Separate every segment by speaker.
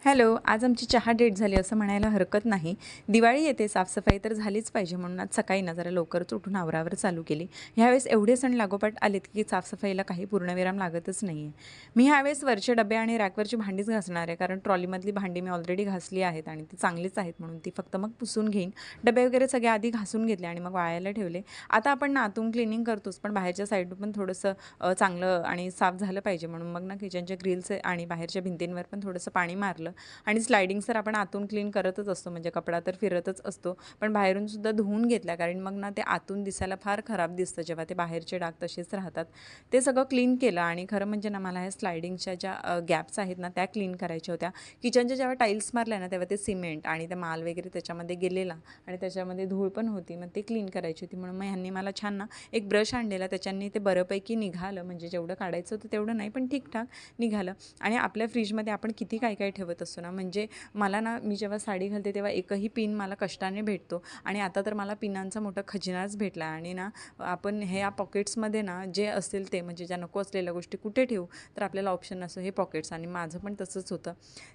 Speaker 1: Hello, आज आमची चहा डेट झाली असं म्हणायला हरकत नाही. दिवाळी येते, साफसफाई तर झालीच पाहिजे म्हणून आज सकाळी ना जरा लवकरच उठून आवरावर चालू केली. ह्यावेळेस एवढे सण लागोपाठ आलेत की साफसफाईला काही पूर्णविराम लागतच नाही आहे. मी ह्यावेळेस वरचे डबे आणि रॅकवरची भांडीच घासणार आहे, कारण ट्रॉलीमधली भांडी मी ऑलरेडी घासली आहेत आणि ती चांगलीच आहेत म्हणून ती फक्त मग पुसून घेईन. डबे वगैरे सगळे आधी घासून घेतले आणि मग वाळायला ठेवले. आता आपण ना आतून क्लिनिंग करतोच, पण बाहेरच्या साईडून पण थोडंसं चांगलं आणि साफ झालं पाहिजे म्हणून मग ना किचनच्या ग्रिल्स आणि बाहेरच्या भिंतींवर पण थोडंसं पाणी मारलं. आणि स्लायडिंग तर आपण आतून क्लीन करतच असतो, म्हणजे कपडा तर फिरतच असतो, पण बाहेरून सुद्धा धुवून घेतला, कारण मग ना ते आतून दिसायला फार खराब दिसतं जेव्हा ते बाहेरचे डाग तसेच राहतात. ते सगळं क्लीन केलं आणि खरं म्हणजे ना मला ह्या स्लायडिंगच्या ज्या गॅप्स आहेत ना त्या क्लीन करायच्या होत्या. किचनच्या जेव्हा टाईल्स मारल्या ना तेव्हा ते सिमेंट आणि ते माल वगैरे त्याच्यामध्ये गेलेला आणि त्याच्यामध्ये धूळ पण होती, मग ते क्लीन करायची होती. म्हणून मग ह्यांनी मला छान ना एक ब्रश आणलेला, त्याच्यानी ते बऱ्यापैकी निघालं, म्हणजे जेवढं काढायचं होतं तेवढं नाही पण ठीकठाक निघालं. आणि आपल्या फ्रीजमध्ये आपण किती काय काय ठेवत असतो ना, म्हणजे मला ना मी जेव्हा साडी घालते तेव्हा एकही पिन मला कष्टाने भेटतो आणि आता तर मला पिनांचा मोठा खजिनाच भेटला. आणि ना आपण हे या पॉकेट्समध्ये ना जे असेल ते, म्हणजे ज्या नको असलेल्या गोष्टी कुठे ठेवू, तर आपल्याला ऑप्शन असं हे पॉकेट्स, आणि माझं पण तसंच होतं.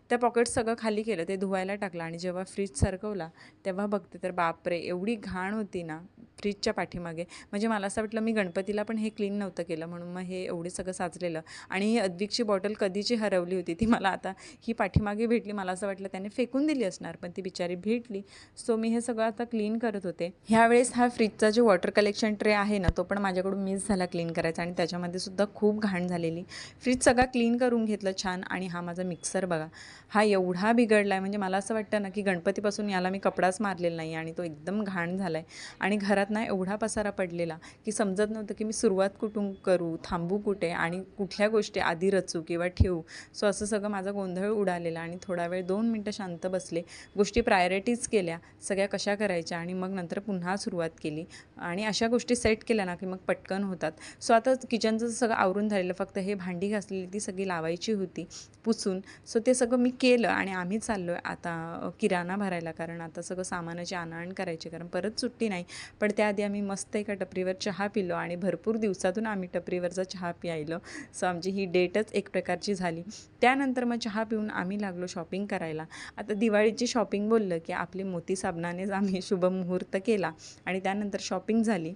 Speaker 1: त्या पॉकेट्स सगळं खाली केलं, ते धुवायला टाकलं आणि जेव्हा फ्रीज सरकवला तेव्हा बघते तर बापरे, एवढी घाण होती ना फ्रीजच्या पाठीमागे. म्हणजे मला असं वाटलं मी गणपतीला पण हे क्लीन नव्हतं केलं म्हणून मग हे एवढं सगळं साचलेलं. आणि ही अद्विकची बॉटल कधीची हरवली होती, ती मला आता ही पाठीमागे भेटली. मला असं वाटलं त्याने फेकून दिली असणार, पण ती बिचारी भेटली. सो मी हे सगळं आता क्लीन करत होते. ह्यावेळेस हा फ्रीजचा जो वॉटर कलेक्शन ट्रे आहे ना, तो पण माझ्याकडून मिस झाला क्लीन करायचा आणि त्याच्यामध्ये सुद्धा खूप घाण झालेली. फ्रीज सगळा क्लीन करून घेतलं छान. आणि हा माझा मिक्सर बघा, हा एवढा बिघडला आहे, म्हणजे मला असं वाटतं ना की गणपतीपासून याला मी कपडाच मारलेला नाही आणि तो एकदम घाण झाला आहे. आणि घरात ना एवढा पसारा पडलेला की समजत नव्हतं की मी सुरुवात कुठून करू, थांबू कुठे आणि कुठल्या गोष्टी आधी रचू किंवा ठेवू. सो असं सगळं माझा गोंधळ उडालेला. आणि थोडा वेळ 2 मिनटं शांत बसले, गोष्टी प्रायोरिटीज केल्या सगळ्या कशा करायच्या आणि मग नंतर पुन्हा सुरुवात केली. आणि अशा गोष्टी सेट केल्या ना की मग पटकन होतात. सो आता किचनचं सगळं आवरून झालेलं, फक्त हे भांडी घासलेली ती सगळी लावायची होती पुसून. सो ते सगळं मी केलं आणि आम्ही चाललो आहे आता किराणा भरायला, कारण आता सगळं सामानाची आणआण करायची, कारण परत सुट्टी नाही. पण त्याआधी आम्ही मस्त एका टपरीवर चहा पिलो आणि भरपूर दिवसातून आम्ही टपरीवरचा चहा प्यायलो. सो आमची ही डेटच एक प्रकारची झाली. त्यानंतर मग चहा पिऊन आम्ही लागलो शॉपिंग करायला. आता दिवाळीची शॉपिंग बोललं की आपली मोती साबणानेच आम्ही शुभमुहूर्त केला आणि त्यानंतर शॉपिंग झाली.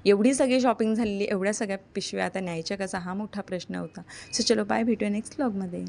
Speaker 1: एवढी सगळी शॉपिंग झालेली, एवढ्या सगळ्या पिशव्या आता न्यायच्या कसा, हा मोठा प्रश्न होता. सो चलो बाय, भेटूया नेक्स्ट व्लॉगमध्ये.